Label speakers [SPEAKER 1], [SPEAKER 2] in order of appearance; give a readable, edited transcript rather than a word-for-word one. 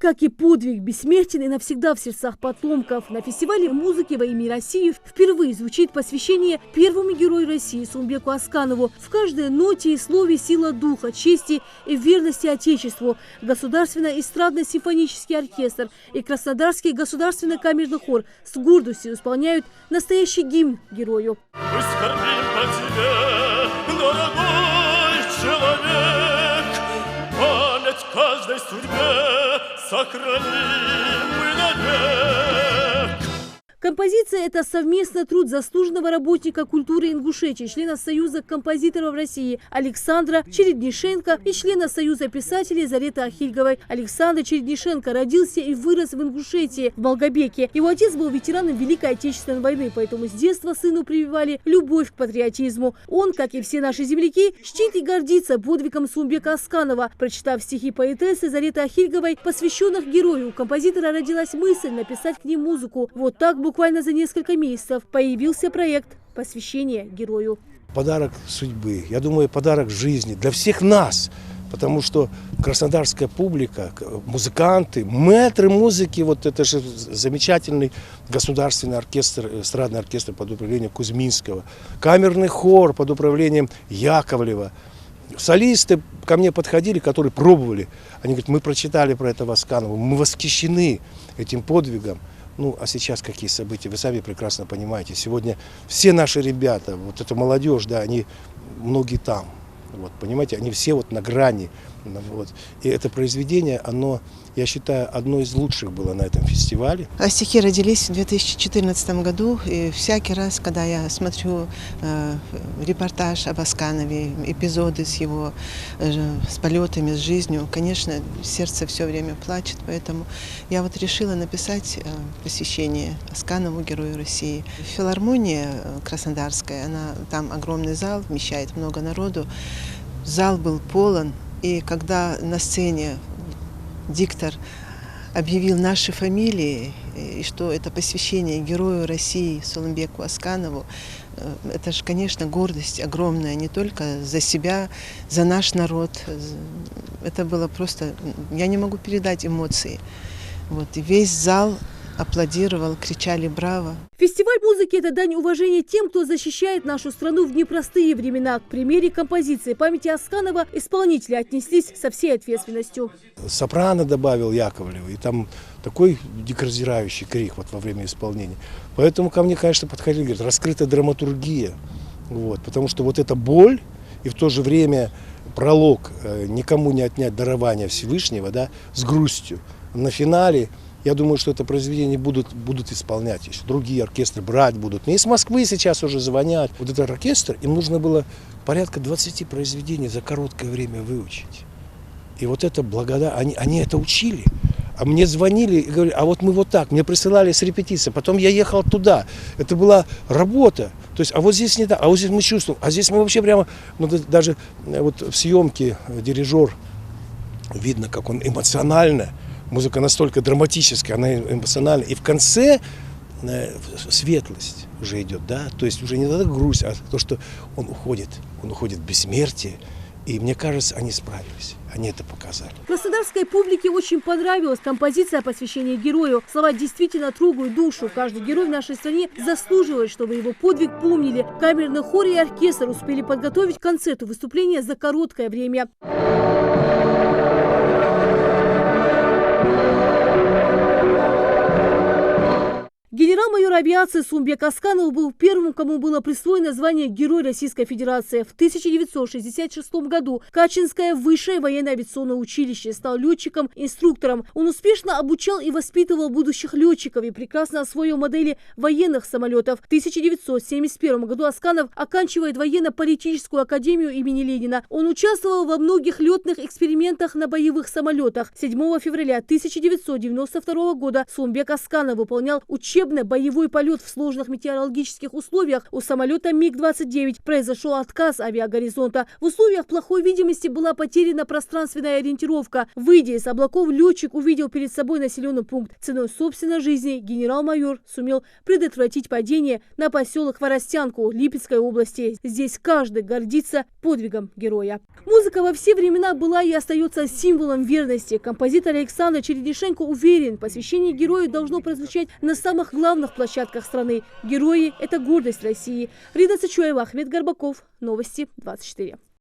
[SPEAKER 1] как и подвиг, бессмертен и навсегда в сердцах потомков. На фестивале музыки во имя России впервые звучит посвящение первому герою России Сулымбеку Асканову. В каждой ноте и слове сила духа, чести и верности Отечеству. Государственный эстрадно-симфонический оркестр и Краснодарский государственный камерный хор с гордостью исполняют настоящий гимн герою.
[SPEAKER 2] Мы скорбим по тебе, дорогой человек, память каждой судьбе сохраним мы навек.
[SPEAKER 1] Композиция – это совместный труд заслуженного работника культуры Ингушетии, члена Союза композиторов России Александра Череднишенко и члена Союза писателей Зареты Ахильговой. Александр Череднишенко родился и вырос в Ингушетии, в Малгобеке. Его отец был ветераном Великой Отечественной войны, поэтому с детства сыну прививали любовь к патриотизму. Он, как и все наши земляки, чтит и гордится подвигом Сулымбека Асканова. Прочитав стихи поэтессы Зареты Ахильговой, посвященных герою, у композитора родилась мысль написать к ним музыку. Вот так буквально за несколько месяцев появился проект посвящения герою.
[SPEAKER 3] Подарок судьбы, я думаю, подарок жизни для всех нас, потому что краснодарская публика, музыканты, мэтры музыки, вот это же замечательный государственный оркестр, эстрадный оркестр под управлением Кузьминского, камерный хор под управлением Яковлева. Солисты ко мне подходили, которые пробовали, они говорят, мы прочитали про этого Асканова, мы восхищены этим подвигом. Ну, а сейчас какие события, вы сами прекрасно понимаете. Сегодня все наши ребята, вот эта молодежь, да, они многие там. Вот, понимаете, они все вот на грани. Вот. И это произведение, оно, я считаю, одно из лучших было на этом фестивале.
[SPEAKER 4] Стихи родились в 2014 году, и всякий раз, когда я смотрю репортаж об Асканове, эпизоды с его с полетами, с жизнью, конечно, сердце все время плачет, поэтому я вот решила написать посвящение Асканову, герою России. Филармония краснодарская, там огромный зал, вмещает много народу, зал был полон. И когда на сцене диктор объявил наши фамилии, и что это посвящение герою России Сулымбеку Асканову, это же, конечно, гордость огромная, не только за себя, за наш народ. Это было просто, я не могу передать эмоции. Вот, и весь зал аплодировал, кричали «Браво!».
[SPEAKER 1] Фестиваль музыки – это дань уважения тем, кто защищает нашу страну в непростые времена. К примере композиции памяти Асканова исполнители отнеслись со всей ответственностью.
[SPEAKER 3] Сопрано добавил Яковлева, и там такой дикораздирающий крик вот во время исполнения. Поэтому ко мне, конечно, подходили, говорят, раскрыта драматургия. Вот, потому что вот эта боль и в то же время пролог «Никому не отнять дарования Всевышнего», да, с грустью. На финале я думаю, что это произведение будут исполнять еще. Другие оркестры брать будут. Мне из Москвы сейчас уже звонят. Вот этот оркестр, им нужно было порядка 20 произведений за короткое время выучить. И вот это они это учили. А мне звонили и говорили, а вот мы вот так. Мне присылали с репетиции. Потом я ехал туда. Это была работа. То есть, а вот здесь не так, а вот здесь мы чувствуем. А здесь мы вообще прямо, ну, даже вот в съемке дирижер, видно, как он эмоционально. Музыка настолько драматическая, она эмоциональная. И в конце светлость уже идет, да. То есть уже не так грусть, а то, что он уходит в бессмертие. И мне кажется, они справились. Они это показали.
[SPEAKER 1] Краснодарской публике очень понравилась композиция посвящения герою. Слова действительно трогают душу. Каждый герой в нашей стране заслуживает, чтобы его подвиг помнили. Камерный хор и оркестр успели подготовить к концерту выступления за короткое время. Генерал-майор авиации Сулымбек Асканов был первым, кому было присвоено звание Герой Российской Федерации. В 1966 году Качинское высшее военно-авиационное училище, стал летчиком-инструктором. Он успешно обучал и воспитывал будущих летчиков и прекрасно освоил модели военных самолетов. В 1971 году Асканов оканчивает военно-политическую академию имени Ленина. Он участвовал во многих летных экспериментах на боевых самолетах. 7 февраля 1992 года Сулымбек Асканов выполнял учебное боевой полет в сложных метеорологических условиях у самолета МиГ-29 произошел отказ авиагоризонта. В условиях плохой видимости была потеряна пространственная ориентировка. Выйдя из облаков, летчик увидел перед собой населенный пункт. Ценой собственной жизни генерал-майор сумел предотвратить падение на поселок Хворостянку Липецкой области. Здесь каждый гордится подвигом героя. Музыка во все времена была и остается символом верности. Композитор Александр Череднишенко уверен, посвящение герою должно прозвучать на самых главных площадках страны. Герои – это гордость России. Рида Цачуева, Ахмед Горбаков. Новости 24.